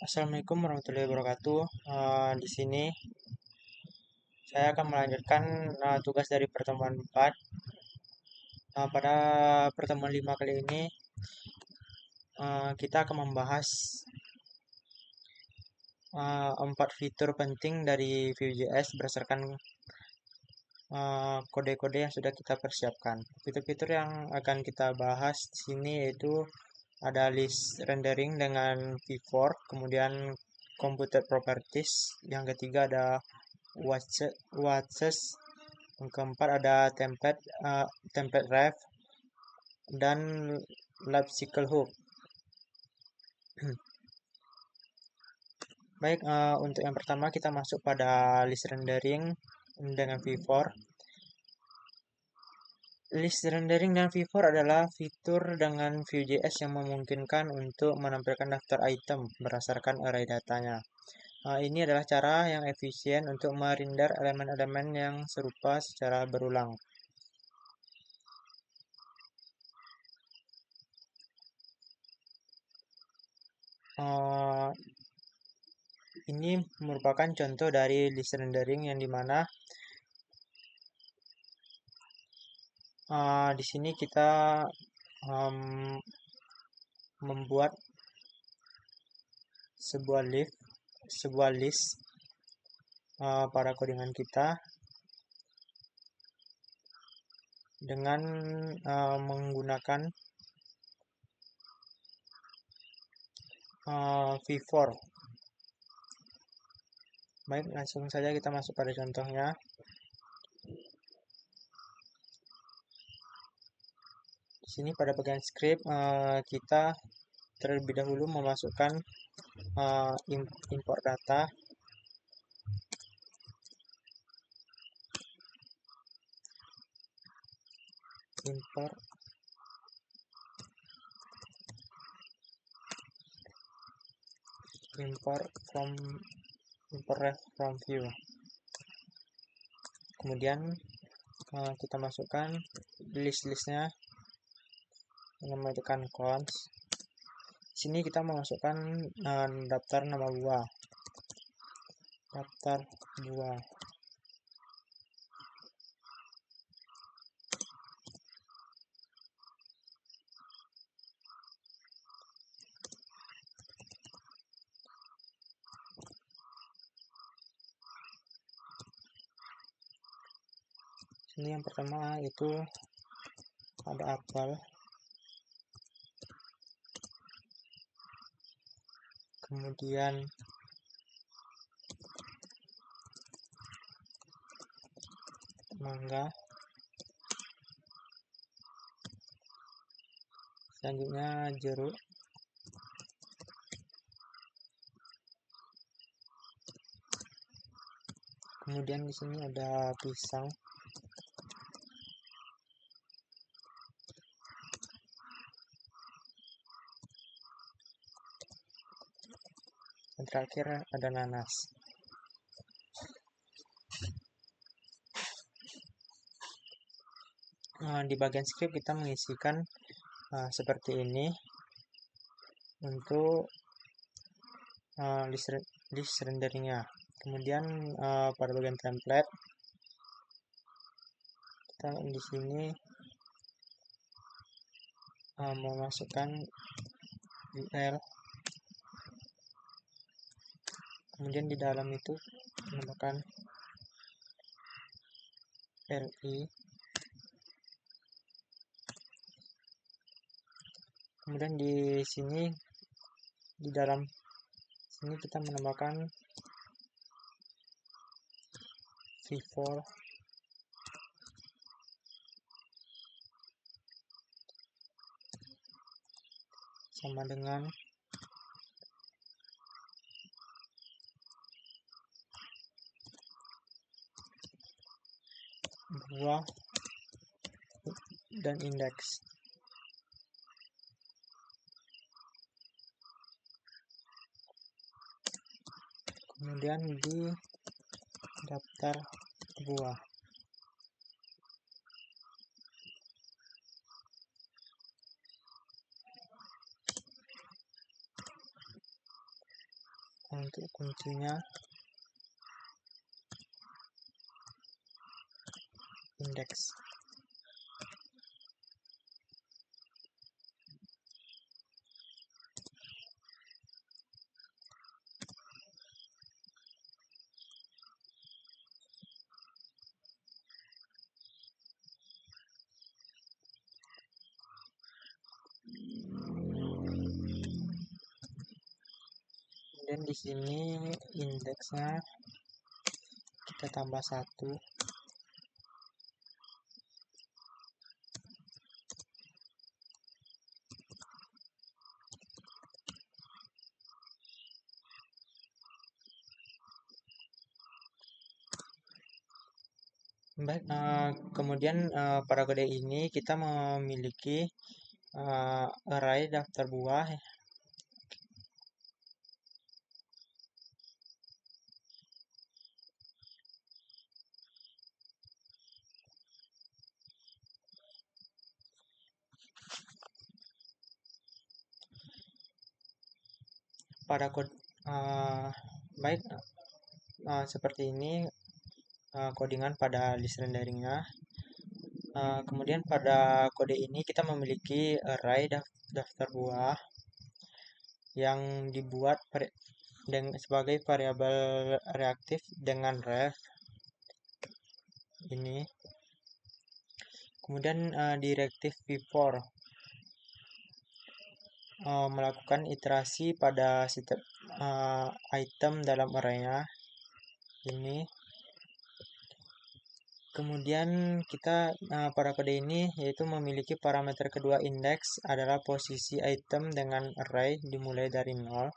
Assalamualaikum warahmatullahi wabarakatuh. Di sini saya akan melanjutkan tugas dari pertemuan 4. Pada pertemuan 5 kali ini kita akan membahas 4 fitur penting dari Vue.js berdasarkan kode-kode yang sudah kita persiapkan. Fitur-fitur yang akan kita bahas di sini yaitu ada list rendering dengan V4, kemudian computed properties, yang ketiga ada watches, yang keempat ada template ref dan life cycle hook. Baik, untuk yang pertama kita masuk pada list rendering dengan V4. List rendering dan V4 adalah fitur dengan Vue.js yang memungkinkan untuk menampilkan daftar item berdasarkan array datanya. Ini adalah cara yang efisien untuk merender elemen-elemen yang serupa secara berulang. Ini merupakan contoh dari list rendering yang dimana di sini kita membuat sebuah list pada codingan kita dengan menggunakan V4. Baik, langsung saja kita masuk pada contohnya. Di sini pada bagian script kita terlebih dahulu memasukkan import data. Import ref from Vue. Kemudian kita masukkan list-listnya dengan tekan cons. Sini kita memasukkan daftar nama buah. Sini yang pertama itu ada apel. Kemudian mangga. Selanjutnya jeruk. Kemudian di sini ada pisang. Dan terakhir ada nanas. Di bagian script kita mengisikan seperti ini untuk list renderingnya. Kemudian pada bagian template kita di sini memasukkan UL. Kemudian di dalam itu menambahkan LI. Kemudian di sini di dalam sini kita menambahkan V4 sama dengan buah dan indeks. Kemudian di daftar buah. untuk kuncinya indeks. Kemudian di sini indeksnya kita tambah 1. Baik, kemudian pada kode ini kita memiliki array daftar buah. Pada kode baik, seperti ini codingan pada list renderingnya. Kemudian pada kode ini kita memiliki array daftar buah yang dibuat sebagai variabel reaktif dengan ref ini. Kemudian directive before melakukan iterasi pada setiap item dalam arraynya ini. Kemudian kita pada kode ini yaitu memiliki parameter kedua indeks adalah posisi item dengan array dimulai dari 0.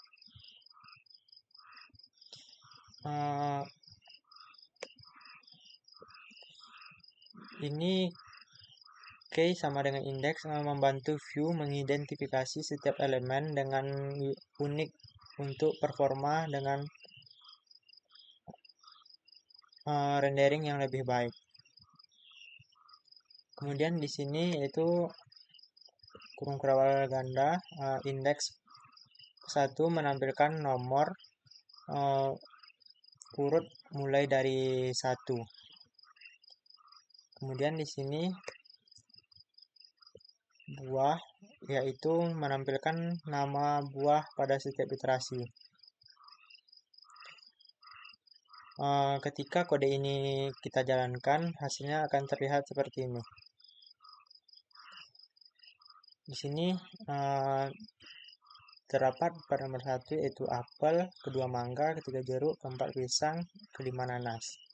Ini key sama dengan indeks membantu view mengidentifikasi setiap elemen dengan unik untuk performa dengan rendering yang lebih baik. Kemudian di sini yaitu kurung kerawal ganda, indeks 1 menampilkan nomor urut mulai dari 1. Kemudian di sini buah yaitu menampilkan nama buah pada setiap iterasi. Ketika kode ini kita jalankan, hasilnya akan terlihat seperti ini. Di sini terdapat pada nomor 1 yaitu apel, kedua mangga, ketiga jeruk, keempat pisang, kelima nanas.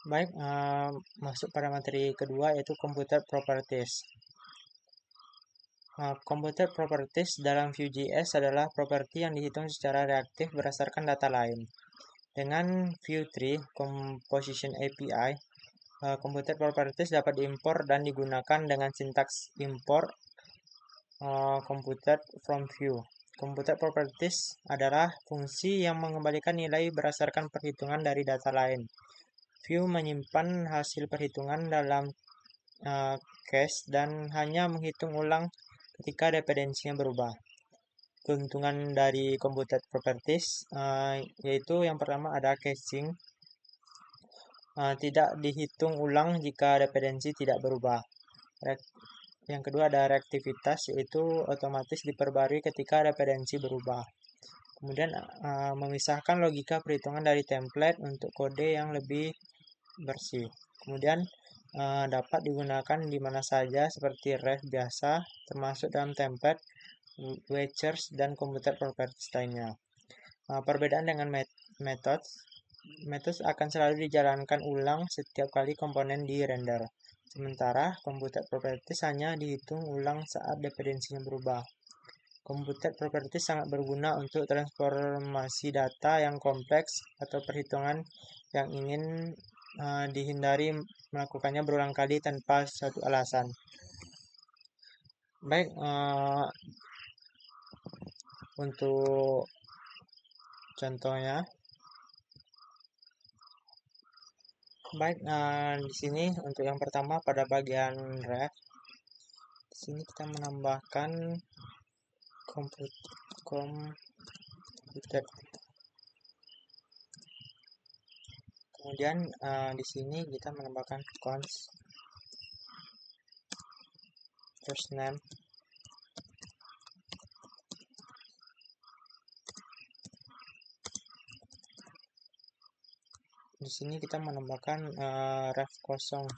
Baik, masuk pada materi kedua yaitu computer properties. Computer properties dalam Vue.js adalah properti yang dihitung secara reaktif berdasarkan data lain. Dengan Vue 3 Composition API, computer properties dapat diimpor dan digunakan dengan sintaks import computed from Vue. Computer properties adalah fungsi yang mengembalikan nilai berdasarkan perhitungan dari data lain. Vue menyimpan hasil perhitungan dalam cache dan hanya menghitung ulang ketika dependensinya berubah. Keuntungan dari computed properties yaitu yang pertama ada caching, tidak dihitung ulang jika dependensi tidak berubah. Yang kedua ada reaktivitas, yaitu otomatis diperbarui ketika dependensi berubah. Kemudian memisahkan logika perhitungan dari template untuk kode yang lebih bersih. Kemudian dapat digunakan di mana saja seperti ref biasa, termasuk dalam template, wechers, dan computer properties lainnya. Perbedaan dengan methods akan selalu dijalankan ulang setiap kali komponen di render. Sementara computer properties hanya dihitung ulang saat dependensinya berubah. Computer properties sangat berguna untuk transformasi data yang kompleks atau perhitungan yang ingin dihindari melakukannya berulang kali tanpa suatu alasan. Baik, untuk contohnya, baik, di sini untuk yang pertama pada bagian ref, di sini kita menambahkan completed. Kemudian di sini kita menambahkan cons first name. Di sini kita menambahkan ref kosong.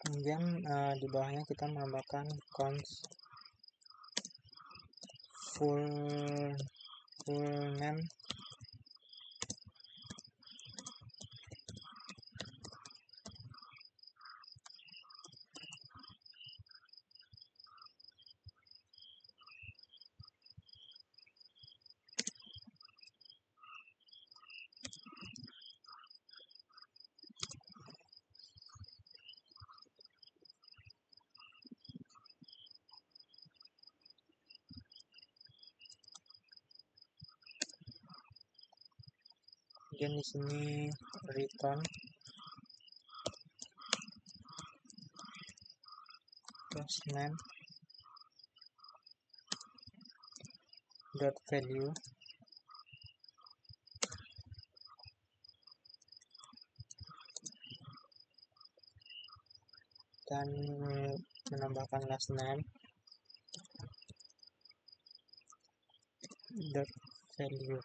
Kemudian di bawahnya kita menambahkan cons full name. Kemudian di sini return first name dot value dan menambahkan last name dot value.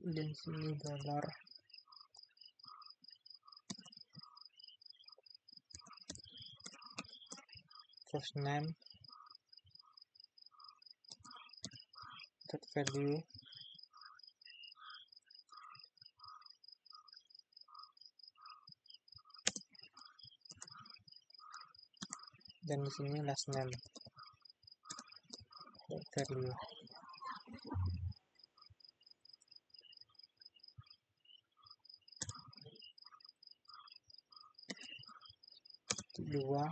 Dan sini dollar first name dot value dan di sini last name dot value. Kedua,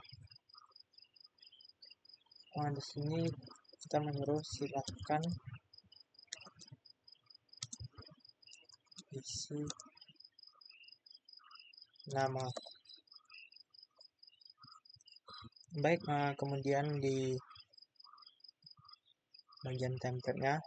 di sini kita menyuruh silakan isi nama. Baik, kemudian di bagian template-nya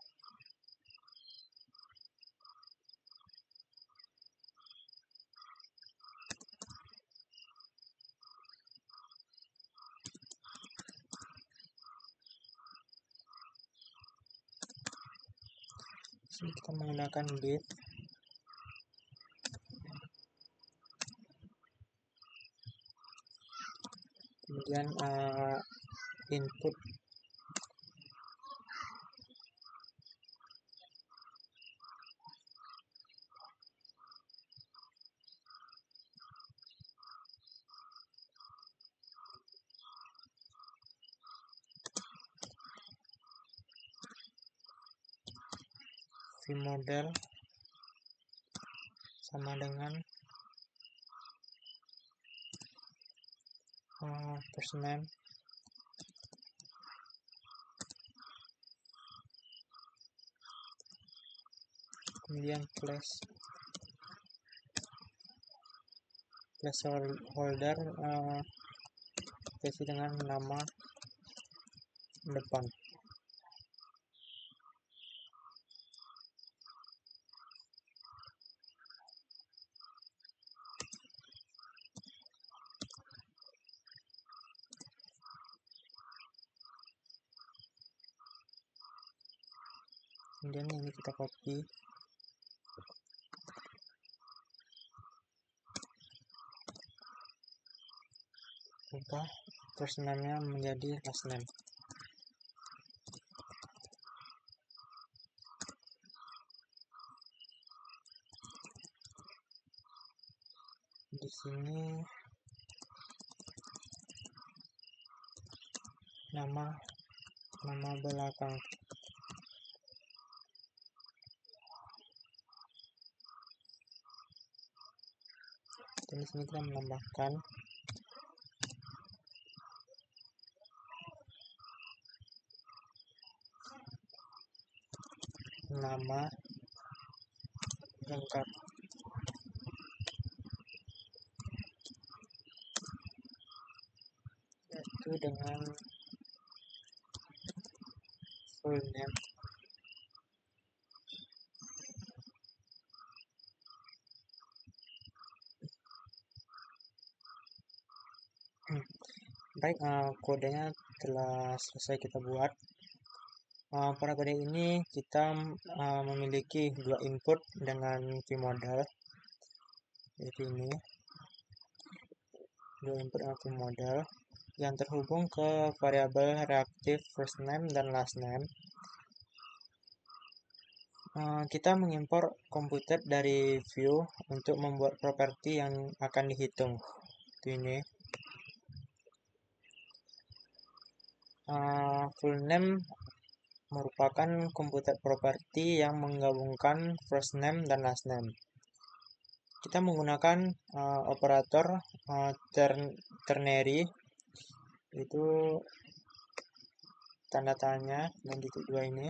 sini kita menggunakan div. Kemudian input vModel sama dengan first name kemudian placeholder isi dengan nama depan. Kemudian ini kita copy, ubah first name-nya menjadi last name. Di sini nama belakang. Dan di sini kita menambahkan nama lengkap. Yaitu dengan full name. Baik, kodenya telah selesai kita buat. Pada kode ini kita memiliki dua input dengan view model, yaitu ini dua input dengan view model yang terhubung ke variabel reaktif first name dan last name. Kita mengimpor computed dari view untuk membuat properti yang akan dihitung. Itu ini. Full name merupakan computed property yang menggabungkan first name dan last name. Kita menggunakan operator ternary, itu tanda tanya dan titik dua ini.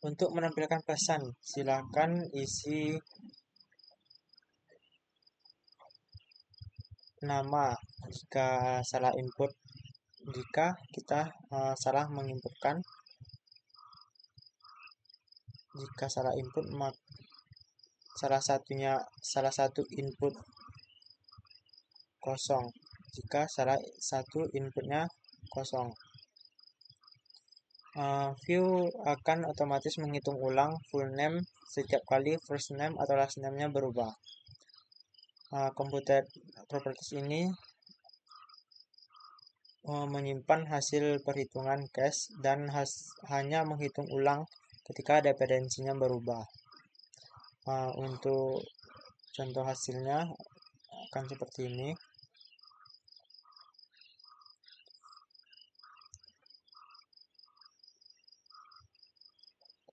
Untuk menampilkan pesan, silakan isi nama jika salah input. Jika kita salah menginputkan, jika salah input, salah satu input kosong. Jika salah satu inputnya kosong, view akan otomatis menghitung ulang full name setiap kali first name atau last name-nya berubah. Computed properties ini menyimpan hasil perhitungan cache dan hanya menghitung ulang ketika dependensinya berubah. Untuk contoh hasilnya akan seperti ini.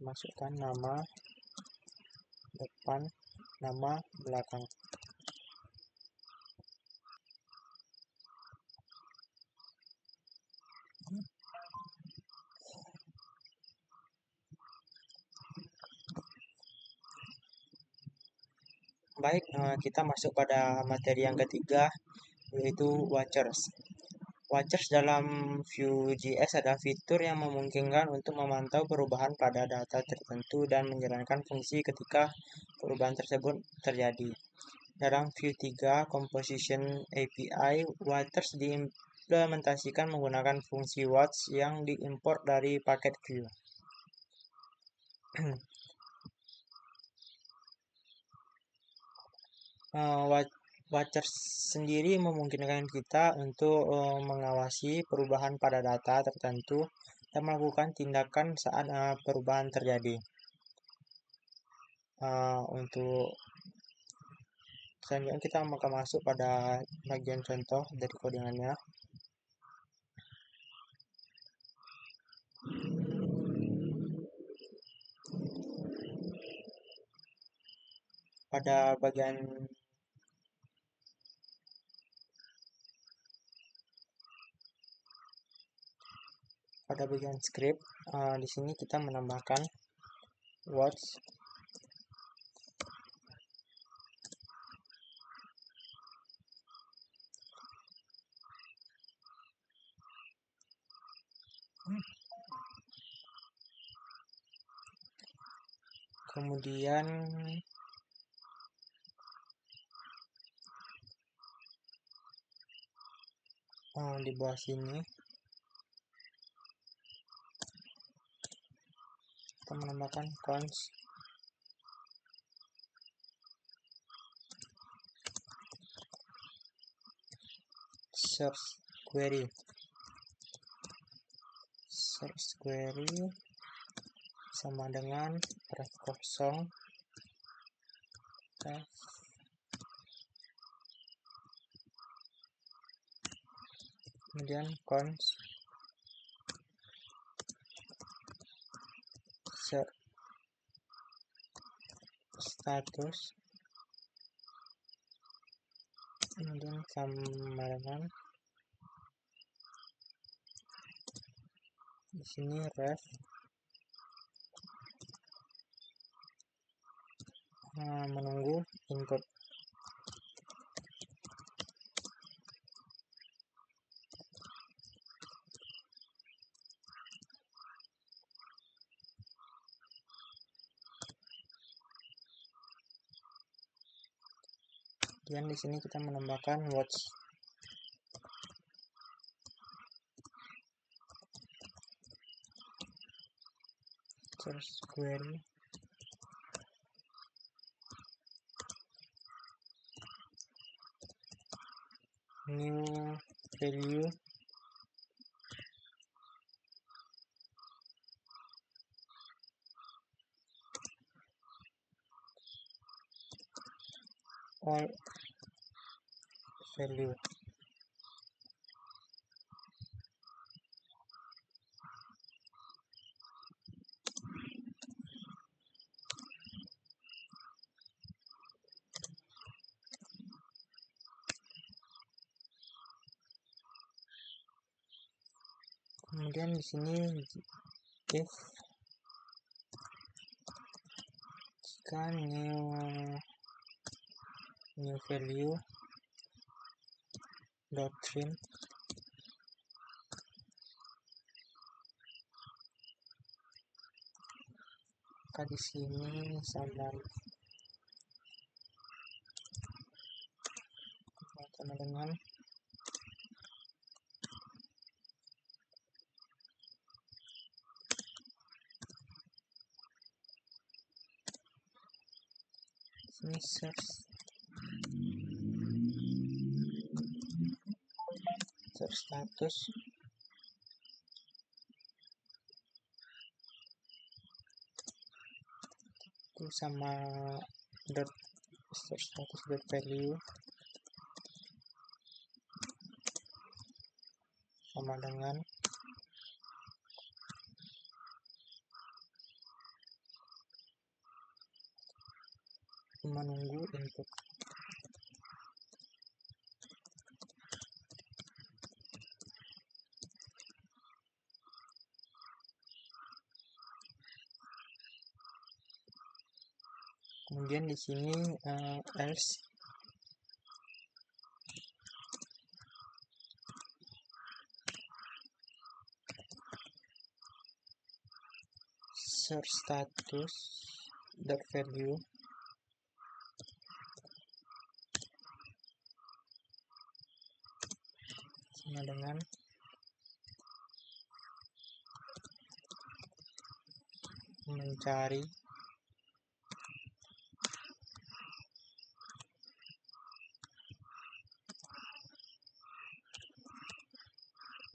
Masukkan nama depan, nama belakang. Baik, kita masuk pada materi yang ketiga, yaitu watchers. Watchers dalam Vue.js adalah fitur yang memungkinkan untuk memantau perubahan pada data tertentu dan menjalankan fungsi ketika perubahan tersebut terjadi. Dalam Vue 3 Composition API, watchers diimplementasikan menggunakan fungsi watch yang diimport dari paket Vue. Watchers sendiri memungkinkan kita untuk mengawasi perubahan pada data tertentu dan melakukan tindakan saat perubahan terjadi. Untuk selanjutnya kita akan masuk pada bagian contoh dari codingannya. Pada bagian script, di sini kita menambahkan watch kemudian di bawah sini kita menambahkan cons search query sama dengan ref kosong ref kemudian cons search status kemudian sama dengan di sini ref menunggu input. Kemudian di sini kita menambahkan watch search query new value all value. Kemudian di sini if jika new value dot trim maka di sini sama dengan sini search status itu sama dot search status dot value sama dengan menunggu input. Kemudian di sini else search status dot value sama dengan mencari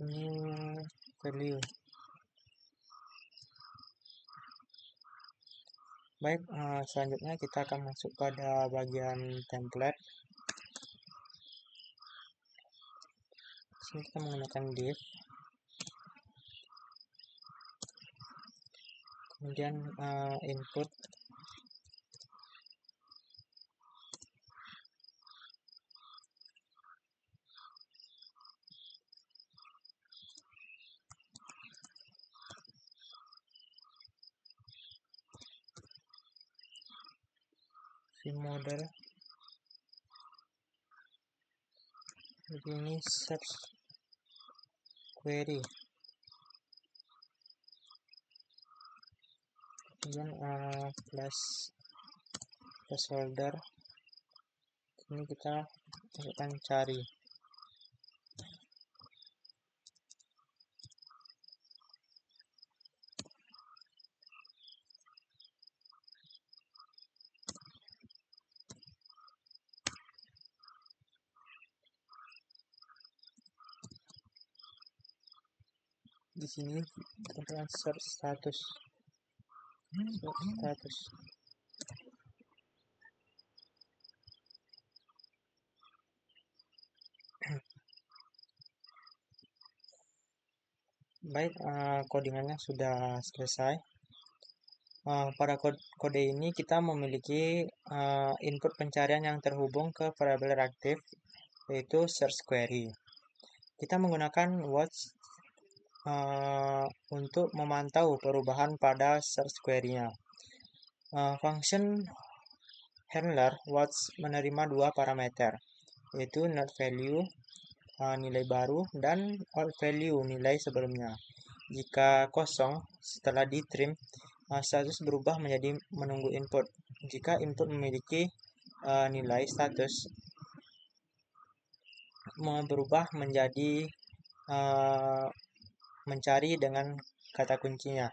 new value. Baik, selanjutnya kita akan masuk pada bagian template. Sini kita menggunakan div, kemudian input model, ini search query, kemudian placeholder ini kita akan cari. di sini tekan search status. Baik, codingannya sudah selesai. Pada kode ini kita memiliki input pencarian yang terhubung ke variabel reaktif, yaitu search query. Kita menggunakan watch untuk memantau perubahan pada search query-nya. Function handler watch menerima dua parameter, yaitu not value nilai baru dan old value nilai sebelumnya. Jika kosong setelah di trim, status berubah menjadi menunggu input. Jika input memiliki nilai, status berubah menjadi mencari dengan kata kuncinya.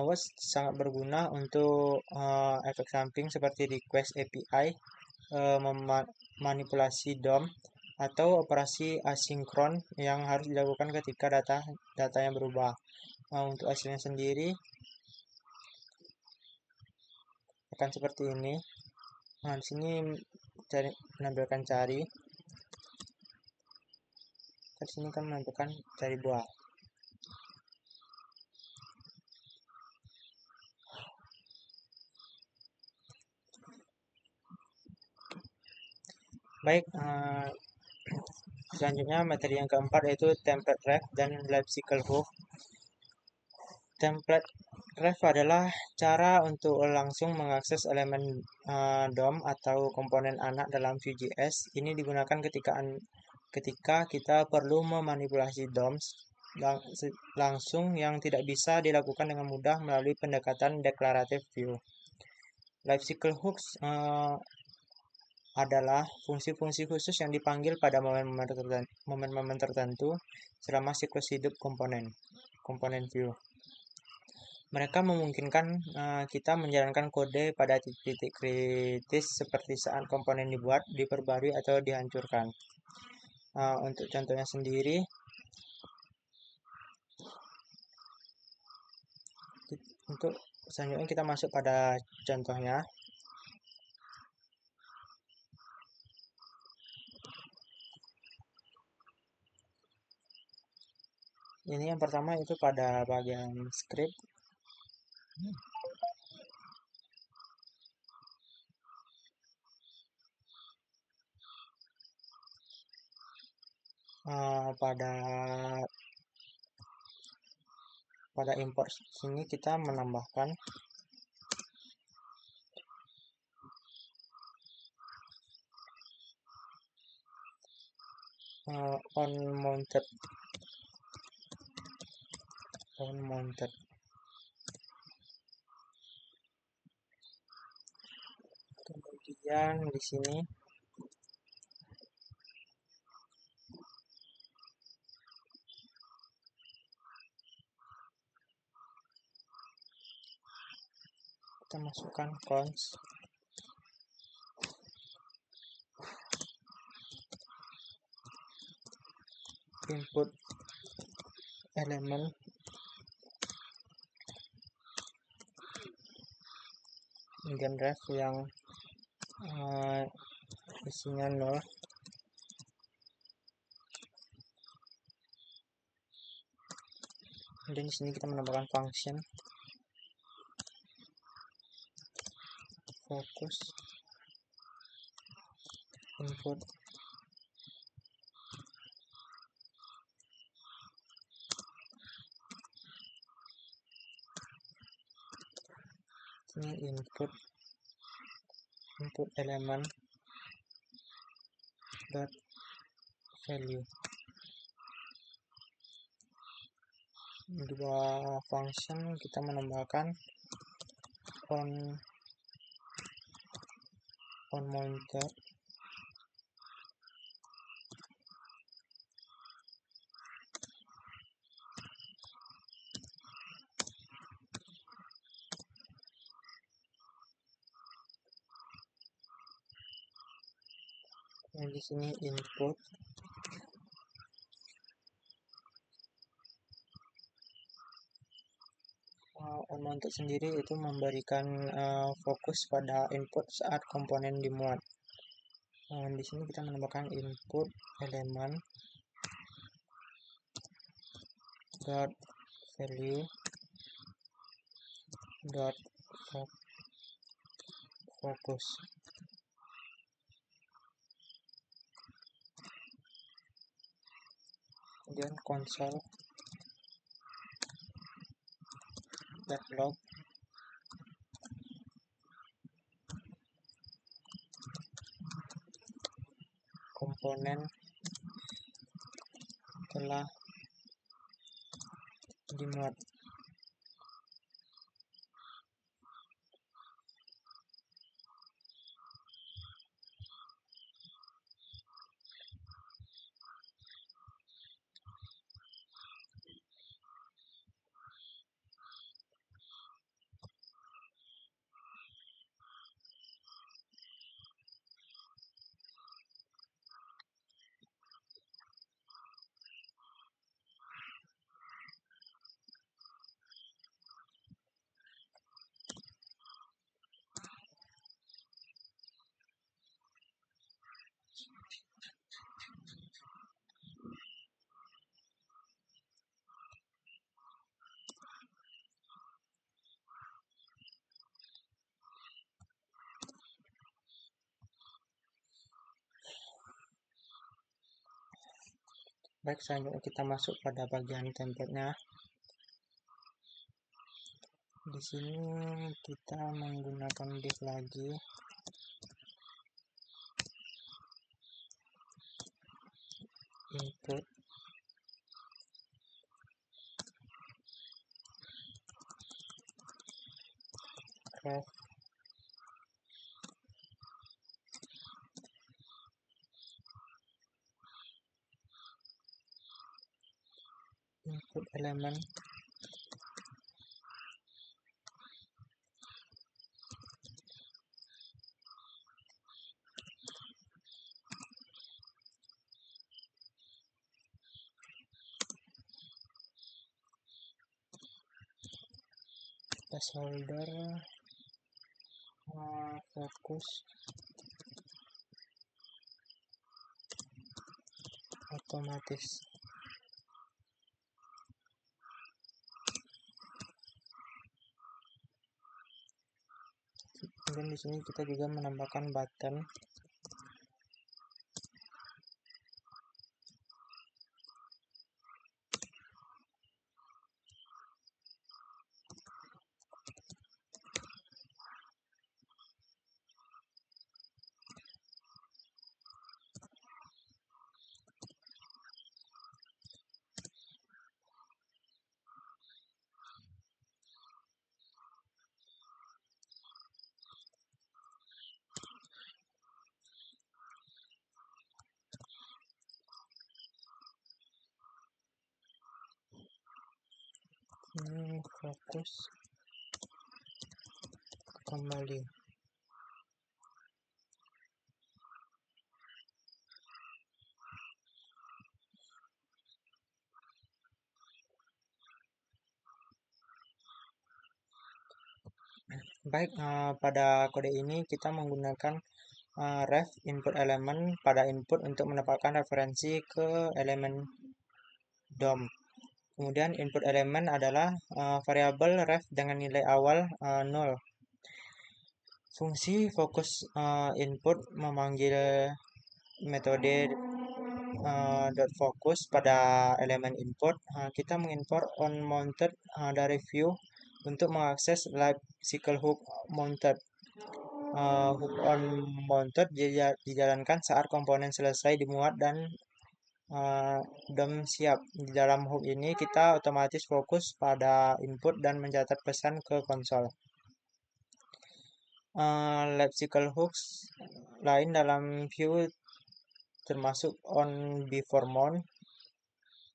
Watch sangat berguna untuk efek samping seperti request API, manipulasi DOM, atau operasi asinkron yang harus dilakukan ketika datanya berubah. Untuk hasilnya sendiri akan seperti ini. Di sini menampilkan cari. Di sini kan menampilkan cari buah. Baik, selanjutnya materi yang keempat yaitu template ref dan lifecycle hook. Template ref adalah cara untuk langsung mengakses elemen DOM atau komponen anak dalam Vue.js. Ini digunakan ketika kita perlu memanipulasi DOM langsung yang tidak bisa dilakukan dengan mudah melalui pendekatan deklaratif Vue. Lifecycle hooks adalah fungsi-fungsi khusus yang dipanggil pada momen-momen tertentu selama siklus hidup komponen Vue. Mereka memungkinkan kita menjalankan kode pada titik-titik kritis seperti saat komponen dibuat, diperbarui, atau dihancurkan. Untuk contohnya sendiri, untuk selanjutnya kita masuk pada contohnya. Ini yang pertama itu pada bagian script. Pada import sini kita menambahkan on mounted. Kemudian di sini kita masukkan cons input elemen kemudian ref yang isinya 0. Kemudian di sini kita menambahkan function fokus input ini input elemen dot value. Dua function kita menambahkan on mounted yang di sini input onMounted sendiri itu memberikan fokus pada input saat komponen dimuat. Di sini kita menambahkan input elemen dot value dot focus. Kemudian konsol log komponen telah dimuat. Baik, selanjutnya kita masuk pada bagian template-nya. Di sini kita menggunakan div lagi. Input ref input elemen placeholder fokus otomatis. Kemudian di sini kita juga menambahkan button fokus kembali. Baik, pada kode ini kita menggunakan ref input elemen pada input untuk mendapatkan referensi ke elemen DOM. Kemudian input elemen adalah variabel ref dengan nilai awal 0. Fungsi fokus input memanggil metode .focus pada elemen input. Kita mengimport onMounted dari view untuk mengakses live cycle hook mounted. Hook onMounted dijalankan saat komponen selesai dimuat dan DOM siap. Di dalam hook ini kita otomatis fokus pada input dan mencatat pesan ke konsol. Live cycle hooks lain dalam view termasuk on before mount,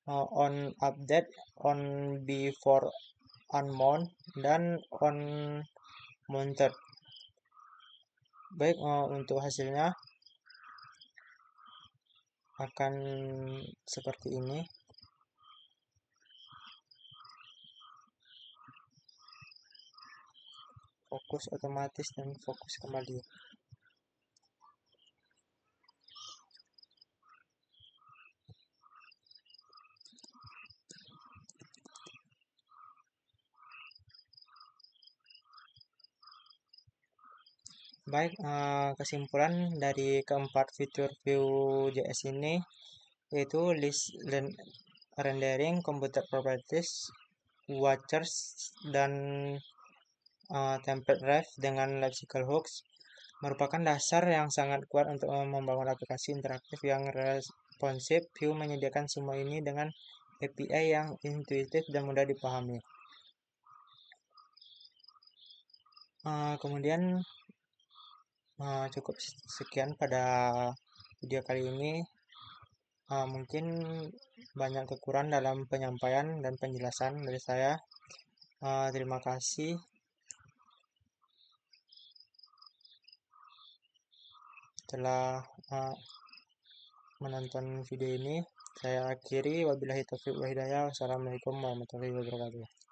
on update, on before unmount, dan on mounted. Baik, untuk hasilnya akan seperti ini. fokus otomatis dan fokus kembali. Baik, kesimpulan dari keempat fitur Vue.js ini yaitu list rendering, computer properties, watchers, dan template ref dengan lexical hooks merupakan dasar yang sangat kuat untuk membangun aplikasi interaktif yang responsif. Vue menyediakan semua ini dengan API yang intuitif dan mudah dipahami. Kemudian cukup sekian pada video kali ini. Mungkin banyak kekurangan dalam penyampaian dan penjelasan dari saya. Terima kasih telah menonton video ini. Saya akhiri, wabillahi taufiq wal hidayah. Wassalamualaikum warahmatullahi wabarakatuh.